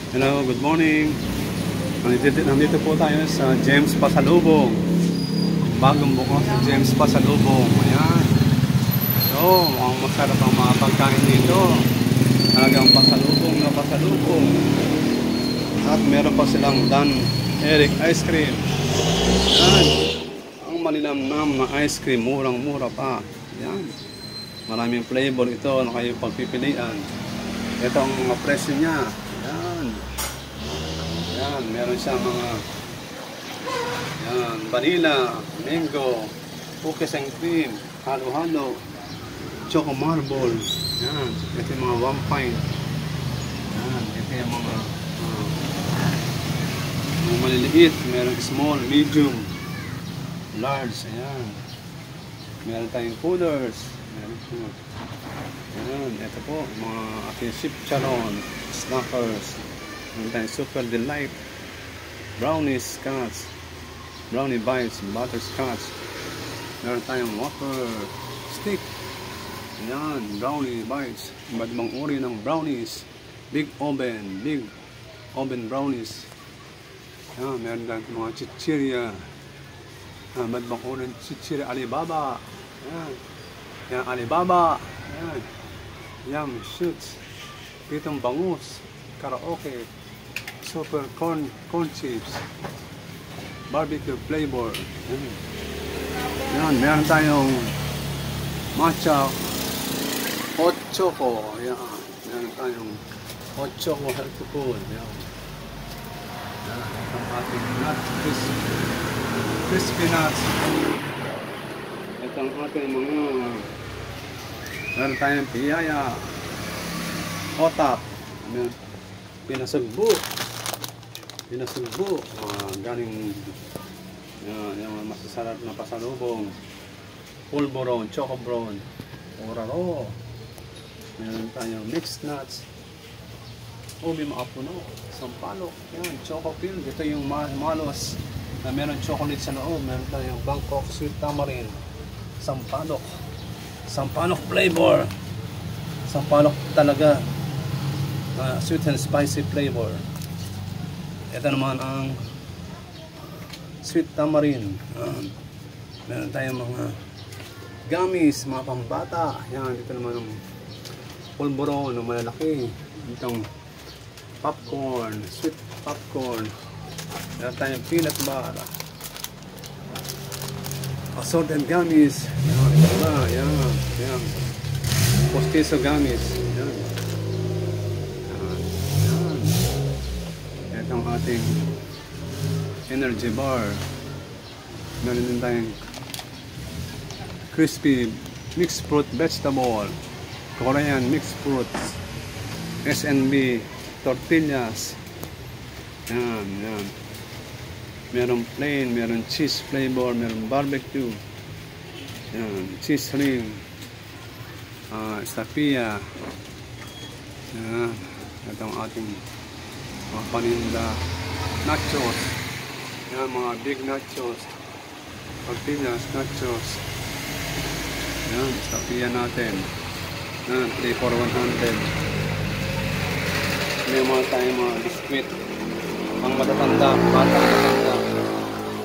Hello, good morning. Nandito po tayo sa James Pasalubong. Bagong bukas sa James Pasalubong. Ayan. So, ang masarap ang mga pagkain dito. Talagang pasalubong na pasalubong. At meron pa silang Dan Eric ice cream. Ayan. Ang malinamnam na ice cream, murang-mura pa. Ayan. Maraming flavor ito na kayo pagpipilian. Ito ang mga presyo niya. Ayan. Ayan, meron siya mga ayan, vanilla, mango, cookies and cream, halo-halo, choco marble. Ayan, ito yung mga 1 pint. Ayan, ito yung mga maliliit. Meron small, medium, large. Ayan. Meron tayong coolers. Ayan, ito po, mga ating chip charon, snackers. Meron tayong super delight, brownies, scotch, brownie bites, butterscotch. Meron tayong wafer stick. Ayan, brownie bites, iba't ibang uri ng brownies, big oven brownies. Ayan, meron tayong mga chichirya, iba't ibang uri ng chichirya, Alibaba. Ayan, yan, Alibaba. Ayan, yum shoots, pitong bangus, karaoke, super corn chips, barbecue flavor. Ayan, meron tayong matcha hot choco. Ayan, meron tayong hot choco healthy food. Ayan, ang ating nuts, crispy nuts. Ito ang ating mga meron tayong piyaya, otap, pinasugbo, galing yung masasarap na pasalubong, pulboron, chocobron, oraro. Meron tayong mixed nuts, ubi maapuno, sampalok, yan, choco filled. Ito yung malos na meron chocolate sa loob. Meron tayong Bangkok sweet tamarind, sampalok flavor, sampalok talaga, sweet and spicy flavor. Ito naman ang sweet tamarind. Meron tayong mga gummies, mga pambata. Yan, dito naman ang pulboron na malalaki. Itong popcorn, sweet popcorn. Meron tayong peanut bar, assorted gummies. Yan, ito ba? Yan. Postizo gummies. Yan. Ito ang ating energy bar. Meron din tayong crispy mixed fruit vegetable, Korean mixed fruits, SNB tortillas. Yan. Meron plain, meron cheese flavor, meron barbecue. Yan, cheese ring, stapia. Yan. Ito ang ating mga paninda, nachos. Yan, mga big nachos, tortillas, nachos. Yan, stapia natin. Yan, 3 for 100. May mga tayong mga biskuit, ang matatanda, batang matatanda,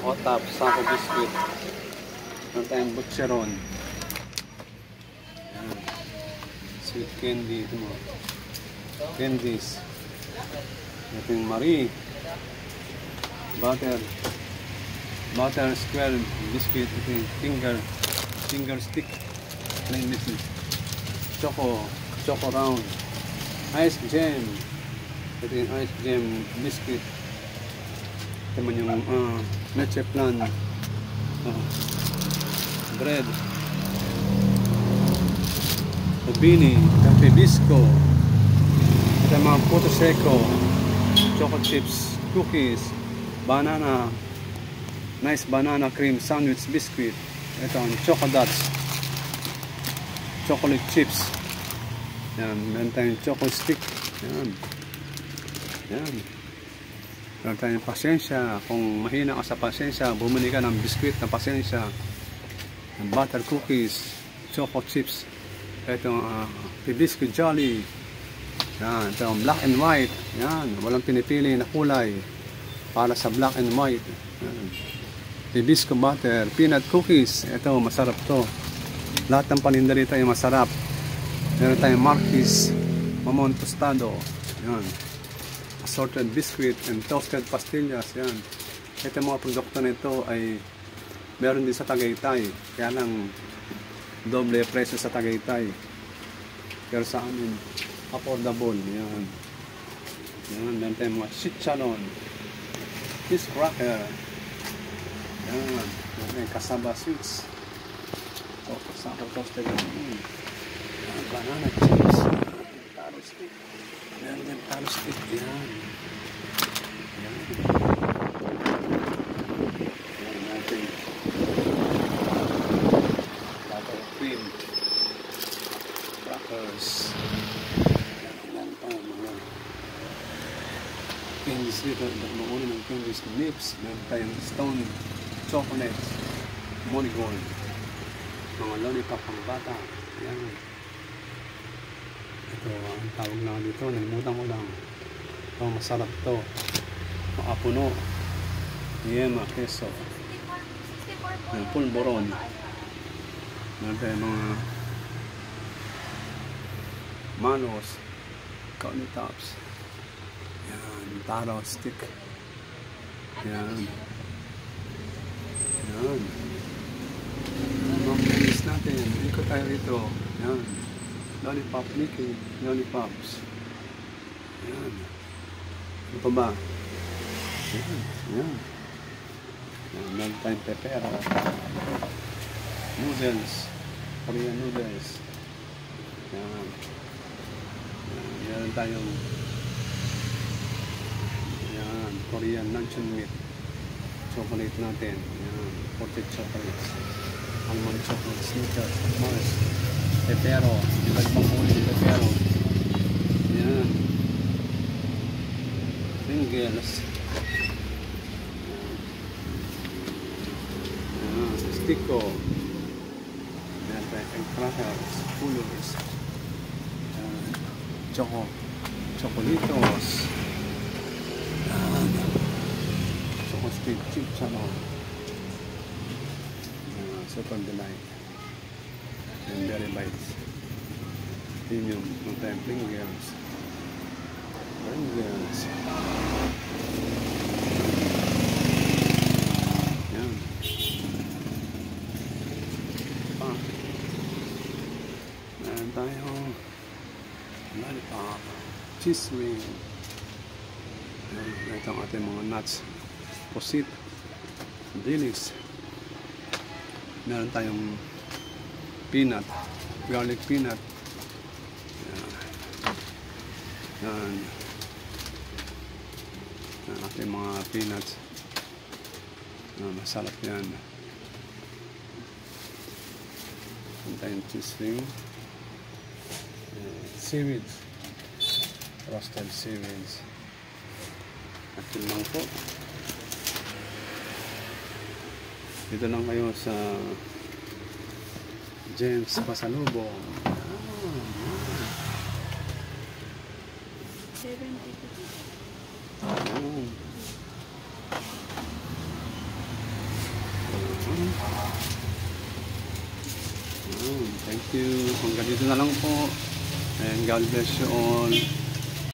otap, sako biskuit. Meron tayong butcheron. Yan, sweet candy, ito mga candies. Ito yung Marie, butter square biscuit. Ito yung finger stick, plain biscuit, choco round, ice jam. Ito yung ice jam biscuit. Ito man yung leche plan, bread, ubini, cafe bisco. Ito yung mga puto seco, choco chips, cookies, banana, nice banana cream sandwich biscuit. Ito ang choco dots, chocolate chips. Yan, meron tayong choco stick. Yan. Meron tayong pasensya. Kung mahina ka sa pasensya, bumili ka ng biskuit na pasensya, butter cookies, choco chips. Ito Hibisco Jolly, Yan, ito ang black and white. Yan, walang pinipili na kulay para sa black and white. Yan. Hibisco butter, peanut cookies. Ito, masarap to. Lahat ng paninda dito ay masarap. Meron tayong Marquis, Mamon Tostado. Yan. Assorted biscuit and toasted pastillas. Yan. Ito mga produkto nito ay meron din sa Tagaytay. Kaya lang doble presyo sa Tagaytay. Pero sa amin, affordable. Yan. Yan. Meron tayong mga chicharon. Fish cracker. Yan. Yan. Cassava sweets. So, kasama toasted. Yan. Banana chips. Taro stick. Yan. Yan. Taro stick. Yan. Yan. Yan natin. Butter cream. Crackers. Yan pa mga candies dito. Mauna ng candies. Nips. Meron tayong stone chocolates. Monigold. Mga lollipop pang bata. Yan. Ito ang tawag na dito. Nagmudang-udang. Ito masarap to. Makapuno. Yema, queso. Pulboron. Meron tayo mga manos. Cauli tops. Yan. Taro stick. Yan. Yan. Mga candies natin. Ikot tayo rito. Yan. Lollipop Mickey. Lollipops. Yan. Ano pa ba? Yan. Yan. Yan. Meron tayong pepera. Noodles. Korean noodles. Yan. Yan. Meron tayong yan. Korean luncheon meat. Chocolate natin. Yan. Potted chocolates. Almond chocolate. Snickers. Mars. Pepero. Iba't pang huli pepero. Yan. Pringles. Yan. Stico. Yan tayo. Egg crackers. Pulos. Yan. Chocolitos. Yan. Choco stick chips. Ano. Super delight. And berry bites. Premium. Mga tayong Pringles. Pringles. Yan. Meron tayong lollipop. Cheese ring. Ito ang ating mga nuts. Pusit. Dilis. Meron tayong peanut, garlic peanut. Yan. Yan. Yan ating mga peanuts. Yan, masarap yan. Meron tayong cheese ring. Seaweed. Roasted seaweeds. Atin lang po. Dito lang kayo sa James Pasalubong. Thank you. Hanggang dito na lang po. And God bless you all.